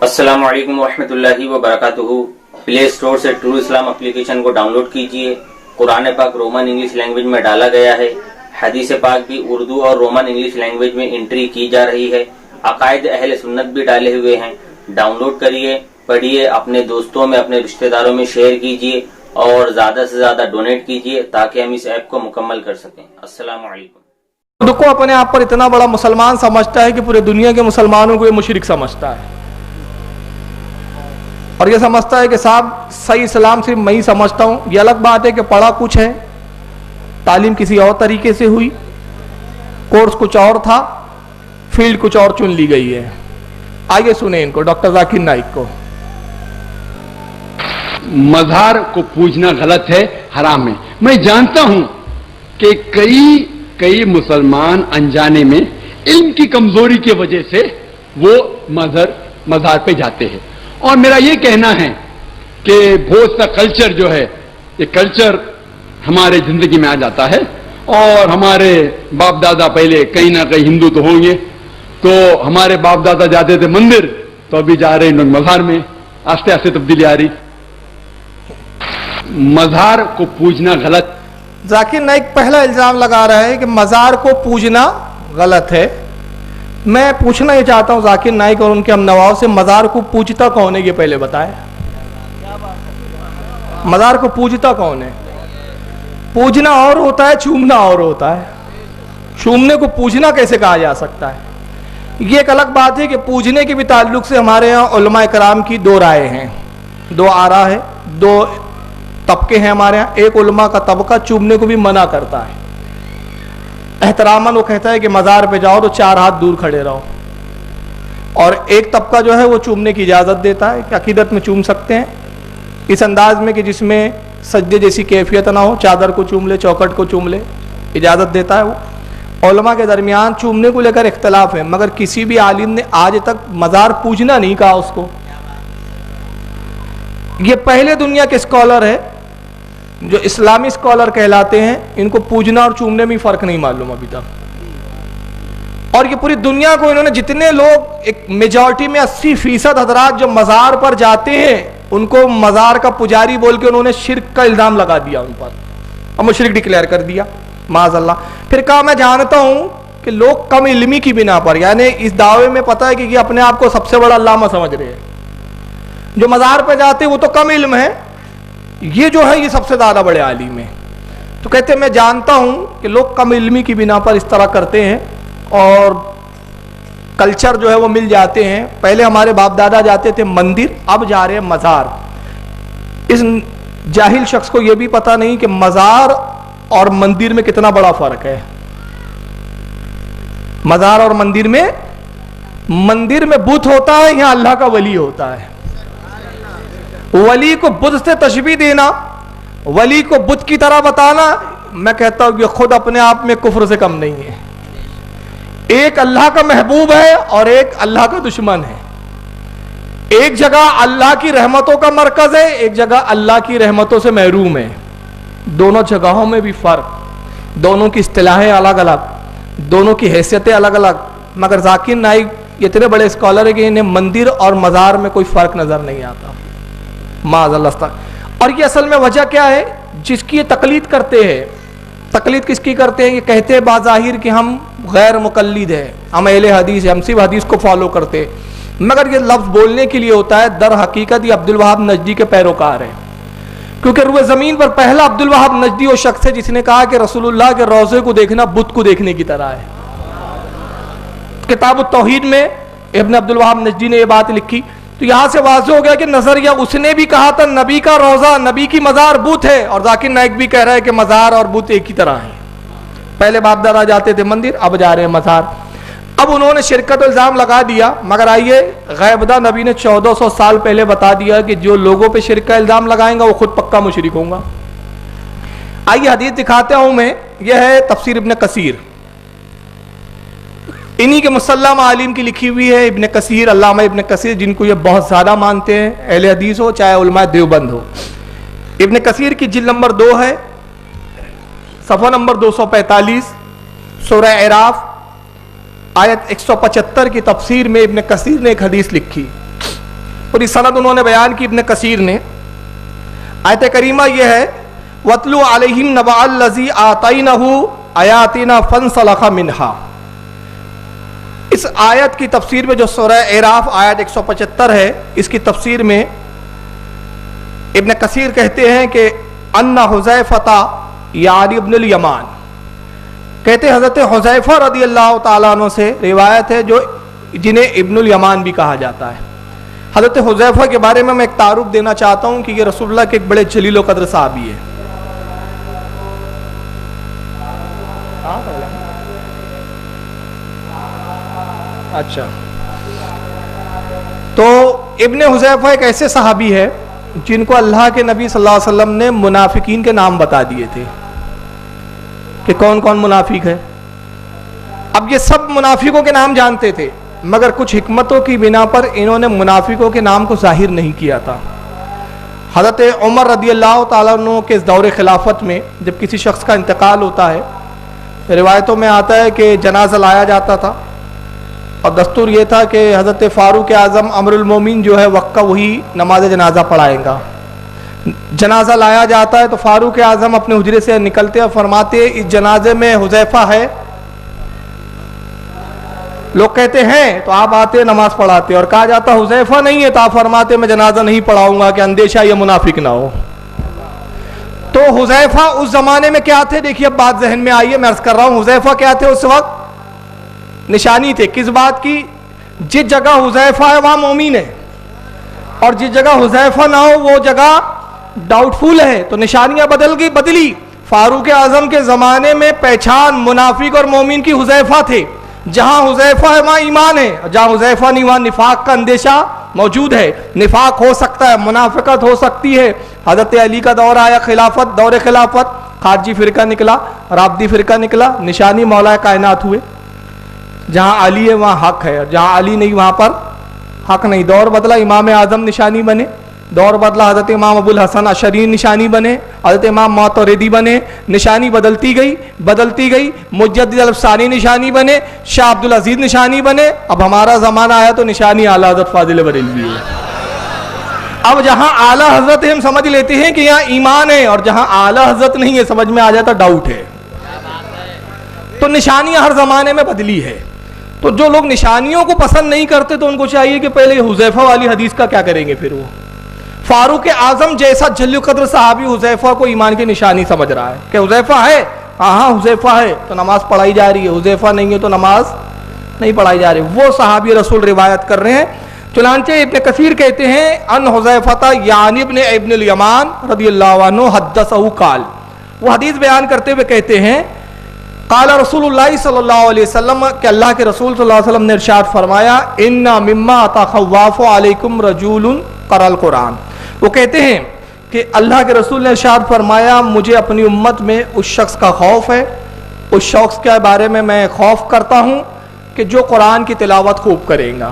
السلام علیکم ورحمۃ اللہ وبرکاتہ۔ پلے اسٹور سے ٹرو اسلام اپلیکیشن کو ڈاؤن لوڈ کیجئے۔ قرآن پاک رومن انگلش لینگویج میں ڈالا گیا ہے، حدیث پاک بھی اردو اور رومن انگلش لینگویج میں انٹری کی جا رہی ہے، عقائد اہل سنت بھی ڈالے ہوئے ہیں۔ ڈاؤن لوڈ کریے، پڑھیے، اپنے دوستوں میں اپنے رشتہ داروں میں شیئر کیجئے اور زیادہ سے زیادہ ڈونیٹ کیجئے تاکہ ہم اس ایپ کو مکمل کر سکیں۔ السلام علیکم۔ خود کو اپنے آپ پر اتنا بڑا مسلمان سمجھتا ہے کہ پورے دنیا کے مسلمانوں کو یہ مشرک سمجھتا ہے، اور یہ سمجھتا ہے کہ صاحب صحیح اسلام صرف میں ہی سمجھتا ہوں۔ یہ الگ بات ہے کہ پڑھا کچھ ہے، تعلیم کسی اور طریقے سے ہوئی، کورس کچھ اور تھا، فیلڈ کچھ اور چن لی گئی ہے۔ آئیے سنیں ان کو، ڈاکٹر ذاکر نائک کو۔ مزار کو پوجنا غلط ہے، حرام ہے۔ میں جانتا ہوں کہ کئی مسلمان انجانے میں علم کی کمزوری کی وجہ سے وہ مزار پہ جاتے ہیں، اور میرا یہ کہنا ہے کہ بہت سا کلچر جو ہے، یہ کلچر ہمارے زندگی میں آ جاتا ہے، اور ہمارے باپ دادا پہلے کہیں نہ کہیں ہندو تو ہوں گے، تو ہمارے باپ دادا جاتے تھے مندر، تو ابھی جا رہے ہیں مزار میں، آہستہ آہستہ تبدیلی آ رہی۔ مزار کو پوجنا غلط۔ ذاکر نائک پہلا الزام لگا رہا ہے کہ مزار کو پوجنا غلط ہے۔ میں پوچھنا یہ چاہتا ہوں ذاکر نائک اور ان کے ہم نواؤں سے، مزار کو پوجتا کون ہے یہ پہلے بتائیں۔ مزار کو پوجتا کون ہے؟ پوجنا اور ہوتا ہے، چومنا اور ہوتا ہے۔ چومنے کو پوجنا کیسے کہا جا سکتا ہے؟ یہ ایک الگ بات ہے کہ پوجنے کے بھی تعلق سے ہمارے یہاں علماء کرام کی دو رائے ہیں، دو آراء ہے، دو طبقے ہیں ہمارے یہاں۔ ایک علماء کا طبقہ چومنے کو بھی منع کرتا ہے، احتراماً وہ کہتا ہے کہ مزار پہ جاؤ تو 4 ہاتھ دور کھڑے رہو، اور ایک طبقہ جو ہے وہ چومنے کی اجازت دیتا ہے کہ عقیدت میں چوم سکتے ہیں، اس انداز میں کہ جس میں سجدے جیسی کیفیت نہ ہو، چادر کو چوم لے، چوکٹ کو چوم لے، اجازت دیتا ہے وہ۔ علماء کے درمیان چومنے کو لے کر اختلاف ہے، مگر کسی بھی عالم نے آج تک مزار پوجنا نہیں کہا اس کو۔ یہ پہلے دنیا کے اسکالر ہے جو اسلامی اسکالر کہلاتے ہیں، ان کو پوجنا اور چومنے میں فرق نہیں معلوم ابھی تک۔ اور یہ پوری دنیا کو انہوں نے جتنے لوگ، ایک میجورٹی میں 80% حضرات جو مزار پر جاتے ہیں، ان کو مزار کا پجاری بول کے انہوں نے شرک کا الزام لگا دیا ان پر، اور مشرک ڈکلیئر کر دیا معاذ اللہ۔ پھر کہا میں جانتا ہوں کہ لوگ کم علمی کی بنا پر، یعنی اس دعوے میں پتہ ہے کہ یہ اپنے آپ کو سب سے بڑا علامہ سمجھ رہے ہیں، جو مزار پہ جاتے وہ تو کم علم ہے، یہ جو ہے یہ سب سے زیادہ بڑے عالم ہیں۔ تو کہتے ہیں میں جانتا ہوں کہ لوگ کم علمی کی بنا پر اس طرح کرتے ہیں، اور کلچر جو ہے وہ مل جاتے ہیں۔ پہلے ہمارے باپ دادا جاتے تھے مندر، اب جا رہے ہیں مزار۔ اس جاہل شخص کو یہ بھی پتہ نہیں کہ مزار اور مندر میں کتنا بڑا فرق ہے۔ مزار اور مندر میں بت ہوتا ہے، یہاں اللہ کا ولی ہوتا ہے۔ ولی کو بت سے تشبیہ دینا، ولی کو بت کی طرح بتانا، میں کہتا ہوں کہ خود اپنے آپ میں کفر سے کم نہیں ہے۔ ایک اللہ کا محبوب ہے اور ایک اللہ کا دشمن ہے۔ ایک جگہ اللہ کی رحمتوں کا مرکز ہے، ایک جگہ اللہ کی رحمتوں سے محروم ہے۔ دونوں جگہوں میں بھی فرق، دونوں کی اصطلاحیں الگ الگ، دونوں کی حیثیتیں الگ الگ، مگر ذاکر نائک اتنے بڑے اسکالر ہے کہ انہیں مندر اور مزار میں کوئی فرق نظر نہیں آتا، معاذ اللہ۔ اور یہ اصل میں وجہ کیا ہے؟ جس کی یہ تقلید کرتے ہیں، تقلید کس کی کرتے ہیں؟ یہ کہتے ہیں بظاہر کہ ہم غیر مقلد ہیں، ہم اہل حدیث ہیں، ہم صرف حدیث کو فالو کرتے ہیں، مگر یہ لفظ بولنے کے لیے ہوتا ہے، در حقیقت یہ عبدالوہاب نجدی کے پیروکار ہیں، کیونکہ روئے زمین پر پہلا عبدالوہاب نجدی وہ شخص ہے جس نے کہا کہ رسول اللہ کے روضے کو دیکھنا بت کو دیکھنے کی طرح ہے۔ کتاب التوحید میں ابن عبدالوہاب نجدی نے یہ بات لکھی، تو یہاں سے واضح ہو گیا کہ نظریہ اس نے بھی کہا تھا نبی کا روضہ، نبی کی مزار بت ہے، اور ذاکر نائک بھی کہہ رہا ہے کہ مزار اور بت ایک ہی طرح ہیں۔ پہلے باپ دادا جاتے تھے مندر، اب جا رہے ہیں مزار۔ اب انہوں نے شرکت الزام لگا دیا، مگر آئیے غیبدہ نبی نے 1400 سال پہلے بتا دیا کہ جو لوگوں پہ شرک کا الزام لگائیں گا وہ خود پکا مشرک ہوں گا۔ آئیے حدیث دکھاتا ہوں میں، یہ ہے تفسیر ابن کثیر، انہی کے مسلم عالم کی لکھی ہوئی ہے، ابن کثیر، علامہ ابن کثیر، جن کو یہ بہت زیادہ مانتے ہیں، اہل حدیث ہو چاہے علماء دیوبند ہو۔ ابن کثیر کی جلد نمبر 2 ہے، صفحہ نمبر 245، سورہ اعراف آیت 175 کی تفسیر میں ابن کثیر نے ایک حدیث لکھی، پوری سند انہوں نے بیان کی ابن کثیر نے. آیت کریمہ یہ ہے وَاتْلُ عَلَيْهِمْ نَبَأَ الَّذِي آتَيْنَاهُ آیَاتِنَا فَانْسَلَخَ مِنْهَا. اس آیت کی تفسیر میں جو سورہ اعراف آیت 175 ہے، اس کی تفسیر میں ابن کثیر کہتے ہیں کہ ان حذیفہ یعنی ابن الیمان، کہتے ہیں حضرت حذیفہ رضی اللہ تعالیٰ عنہ سے روایت ہے جو جنہیں ابن الیمان بھی کہا جاتا ہے. حضرت حذیفہ کے بارے میں ایک تعارف دینا چاہتا ہوں کہ یہ رسول اللہ کے ایک بڑے جلیل و قدر صحابی ہے. اچھا، تو ابن حذیفہ ایک ایسے صحابی ہے جن کو اللہ کے نبی صلی اللہ علیہ وسلم نے منافقین کے نام بتا دیے تھے کہ کون کون منافق ہے. اب یہ سب منافقوں کے نام جانتے تھے، مگر کچھ حکمتوں کی بنا پر انہوں نے منافقوں کے نام کو ظاہر نہیں کیا تھا. حضرت عمر رضی اللہ تعالیٰ عنہ کے دور خلافت میں جب کسی شخص کا انتقال ہوتا ہے، روایتوں میں آتا ہے کہ جنازہ لایا جاتا تھا، اور دستور یہ تھا کہ حضرت فاروق اعظم امر المومن جو ہے وقت کا وہی نماز جنازہ پڑھائے گا. جنازہ لایا جاتا ہے تو فاروق اعظم اپنے حجرے سے نکلتے اور فرماتے اس جنازے میں حذیفہ ہے. لوگ کہتے ہیں تو آپ آتے نماز پڑھاتے، اور کہا جاتا حذیفہ نہیں ہے تو آپ فرماتے میں جنازہ نہیں پڑھاؤں گا کہ اندیشہ یہ منافق نہ ہو. تو حذیفہ اس زمانے میں کیا تھے؟ دیکھیے اب بات ذہن میں آئی ہے، میں عرض کر رہا ہوں حذیفہ کیا تھے اس وقت؟ نشانی تھے کس بات کی؟ جس جگہ حذیفہ ہے وہاں مومن ہے، اور جس جگہ حذیفہ نہ ہو وہ جگہ ڈاؤٹ فل ہے. تو نشانیاں بدلی. فاروق اعظم کے زمانے میں پہچان منافق اور مومن کی حذیفہ تھے. جہاں حذیفہ ہے وہاں ایمان ہے، جہاں حذیفہ نہیں وہاں نفاق کا اندیشہ موجود ہے. نفاق ہو سکتا ہے، منافقت ہو سکتی ہے. حضرت علی کا دور آیا خلافت، دور خلافت، خارجی فرقہ نکلا، رافضی فرقہ نکلا، نشانی مولا کائنات ہوئے. جہاں علی ہے وہاں حق ہے، اور جہاں علی نہیں وہاں پر حق نہیں. دور بدلا، امام اعظم نشانی بنے. دور بدلا، حضرت امام ابو الحسن اشعری نشانی بنے، حضرت امام ماتوریدی بنے. نشانی بدلتی گئی. مجدد الفسانی نشانی بنے، شاہ عبد العزیز نشانی بنے. اب ہمارا زمانہ آیا تو نشانی اعلیٰ حضرت فاضل بریلوی ہے. اب جہاں اعلیٰ حضرت ہم سمجھ لیتے ہیں کہ یہاں ایمان ہے، اور جہاں اعلیٰ حضرت نہیں ہے سمجھ میں آ جاتا ڈاؤٹ ہے. تو نشانیاں ہر زمانے میں بدلی ہے. تو جو لوگ نشانیوں کو پسند نہیں کرتے تو ان کو چاہیے کہ پہلے حذیفہ والی حدیث کا کیا کریں گے. پھر وہ فاروق اعظم جیسا جلیل قدر صحابی حذیفہ کو ایمان کی نشانی سمجھ رہا ہے کہ حذیفہ ہے، ہاں حذیفہ ہے تو نماز پڑھائی جا رہی ہے، حذیفہ نہیں ہے تو نماز نہیں پڑھائی جا رہی. وہ صحابی رسول روایت کر رہے ہیں. چنانچہ ابن کثیر کہتے ہیں ان حذیفہ یعنی ابن الیمان رضی اللہ عنہ حدثہ قال، وہ حدیث بیان کرتے ہوئے کہتے ہیں قال رسول اللہ صلی اللہ علیہ وسلم کہ اللہ کے رسول صلی اللہ علیہ وسلم نے ارشاد فرمایا ان مما تخواف علیکم رجل قرأ القرآن. وہ کہتے ہیں کہ اللہ کے رسول نے ارشاد فرمایا مجھے اپنی امت میں اس شخص کا خوف ہے، اس شخص کے بارے میں میں خوف کرتا ہوں کہ جو قرآن کی تلاوت خوب کرے گا.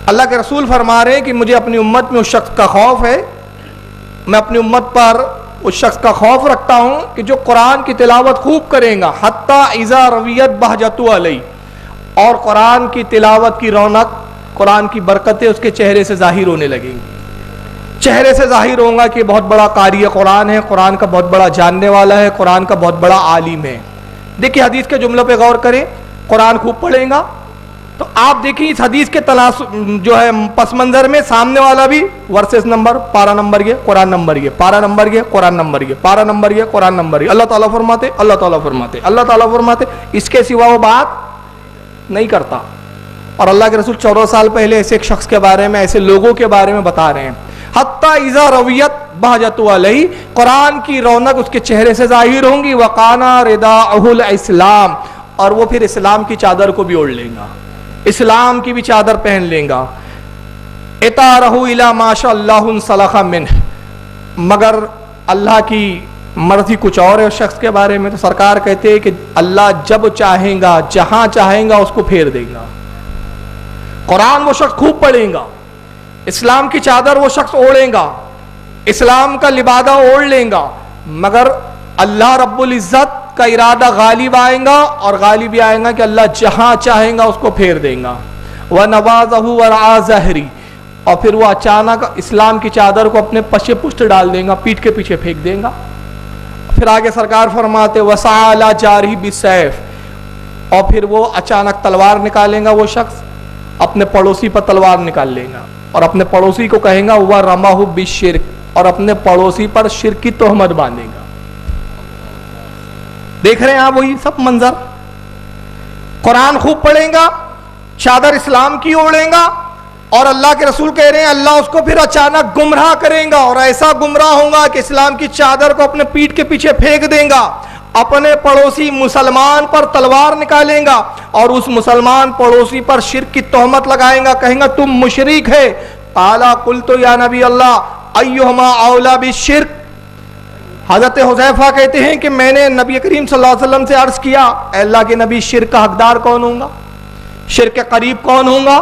اللہ کے رسول فرما رہے ہیں کہ مجھے اپنی امت میں اس شخص کا خوف ہے، میں اپنی امت پر اس شخص کا خوف رکھتا ہوں کہ جو قرآن کی تلاوت خوب کرے گا حتی اذا رویت بہجت علی، اور قرآن کی تلاوت کی رونق، قرآن کی برکتیں اس کے چہرے سے ظاہر ہونے لگیں گی. چہرے سے ظاہر ہوگا کہ بہت بڑا قاری قرآن ہے، قرآن کا بہت بڑا جاننے والا ہے، قرآن کا بہت بڑا عالم ہے. دیکھیے حدیث کے جملوں پہ غور کریں، قرآن خوب پڑھے گا تو آپ دیکھیں اس حدیث کے جو ہے پس منظر میں سامنے والا بھی ورسز نمبر، پارا نمبر یہ، قرآن نمبر یہ، پارا نمبر یہ، قرآن نمبر یہ، پارا نمبر یہ، قرآن نمبر یہ. اللہ تعالیٰ فرماتے، اللہ تعالیٰ فرماتے، اللہ تعالیٰ فرماتے، اس کے سوا وہ بات نہیں کرتا. اور اللہ کے رسول 14 سال پہلے ایسے ایک شخص کے بارے میں، ایسے لوگوں کے بارے میں بتا رہے ہیں حتی اذا رویت بہجت علیہ، قرآن کی رونق اس کے چہرے سے ظاہر ہوں گی. وقانا رداءہ الاسلام، اور وہ پھر اسلام کی چادر کو بھی اوڑھ لیں گا، اسلام کی بھی چادر پہن لیں گا. اطارہ الی ما شاء اللہ انسلخ منہ، مگر اللہ کی مرضی کچھ اور ہے اس شخص کے بارے میں. تو سرکار کہتے ہیں کہ اللہ جب چاہیں گا، جہاں چاہیں گا اس کو پھیر دے گا. قرآن وہ شخص خوب پڑھے گا، اسلام کی چادر وہ شخص اوڑھے گا، اسلام کا لبادہ اوڑھ لیں گا، مگر اللہ رب العزت کا ارادہ غالب آئے گا، اور غالب بھی آئے گا کہ اللہ جہاں چاہیں گا اس کو پھیر دیں گا. وَنَوَازَهُ وَرَعَا ظَهْرِ، اور پھر وہ اچانک اسلام کی چادر کو اپنے پشے پشت ڈال دے گا, پیٹھ کے پیچھے پھینک دے گا. پھر آگے سرکار فرماتے وسعى على جاره بالسيف, اور پھر وہ اچانک تلوار نکالے گا, وہ شخص اپنے پڑوسی پر تلوار نکال لے گا اور اپنے پڑوسی کو کہے گا وَرَمَهُ بِالشِّرْكِ, اور اپنے پڑوسی پر شرک کی تہمت باندھے گا. دیکھ رہے ہیں آپ وہی سب منظر. قرآن خوب پڑھیں گا, چادر اسلام کی اوڑھیں گا, اور اللہ کے رسول کہہ رہے ہیں اللہ اس کو پھر اچانک گمراہ کریں گا, اور ایسا گمراہ ہوگا کہ اسلام کی چادر کو اپنے پیٹھ کے پیچھے پھینک دیں گا, اپنے پڑوسی مسلمان پر تلوار نکالیں گا اور اس مسلمان پڑوسی پر شرک کی تہمت لگائیں گا, کہیں گا تم مشرک ہے. قال قلت یا نبی اللہ ایہما اولا بالشرک. حضرت حذیفہ کہتے ہیں کہ میں نے نبی کریم صلی اللہ علیہ وسلم سے عرض کیا اے اللہ کے نبی, شرک کا حقدار کون ہوگا, شرک کے قریب کون ہوگا,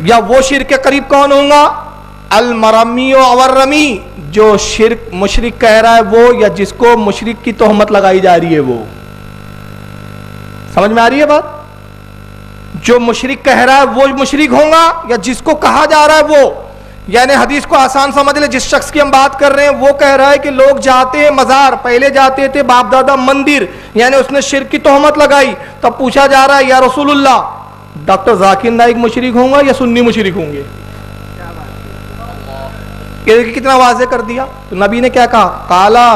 یا وہ شرک کے قریب کون ہوگا, المرمی و الرمی, جو شرک مشرک کہہ رہا ہے وہ, یا جس کو مشرک کی تہمت لگائی جا رہی ہے وہ. سمجھ میں آ رہی ہے بات؟ جو مشرک کہہ رہا ہے وہ مشرک ہوگا, یا جس کو کہا جا رہا ہے وہ. یعنی حدیث کو آسان سمجھ لے, جس شخص کی ہم بات کر رہے ہیں وہ کہہ رہا ہے کہ لوگ جاتے ہیں مزار, پہلے جاتے تھے باپ دادا مندر, یعنی اس نے شرک کی تہمت لگائی. تب پوچھا جا رہا ہے یا رسول اللہ ڈاکٹر ذاکر نائک مشرک ہوں گا یا سنی مشرک ہوں گے؟ کتنا واضح کر دیا. تو نبی نے کیا کہا, کالا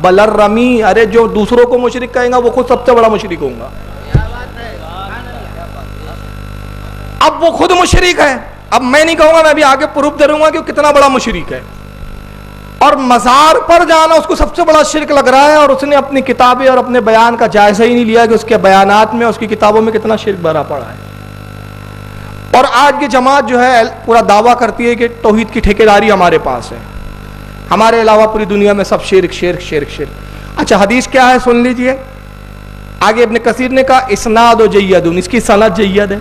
بلر رمی, ارے جو دوسروں کو مشرک کہیں گا وہ خود سب سے بڑا مشرک ہوں گا. اب وہ خود مشرک ہے, اب میں نہیں کہوں گا, میں بھی آگے پروف کروں گا کہ وہ کتنا بڑا مشرک ہے. اور مزار پر جانا اس کو سب سے بڑا شرک لگ رہا ہے, اور اس نے اپنی کتابیں اور اپنے بیان کا جائزہ ہی نہیں لیا کہ اس کے بیانات میں, اس کی کتابوں میں کتنا شرک بھرا پڑا ہے. اور آج کی جماعت جو ہے پورا دعویٰ کرتی ہے کہ توحید کی ٹھیکیداری ہمارے پاس ہے, ہمارے علاوہ پوری دنیا میں سب شرک شرک شرک شرک. اچھا حدیث کیا ہے سن لیجئے. آگے ابن کثیر نے کہا اسناد و جید, اس کی سند جید ہے,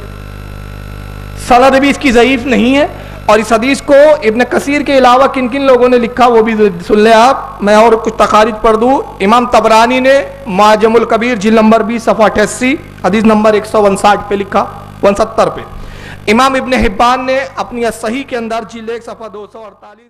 سند بھی اس کی ضعیف نہیں ہے. اور اس حدیث کو ابن کثیر کے علاوہ کن کن لوگوں نے لکھا وہ بھی سن لیں آپ. میں اور کچھ تخارج پڑھ دوں. امام طبرانی نے معجم الکبیر جلد نمبر 20 صفحہ 88 حدیث نمبر 159 پہ لکھا, 170 پہ. امام ابن حبان نے اپنی صحیح کے اندر جلد 1 صفحہ 248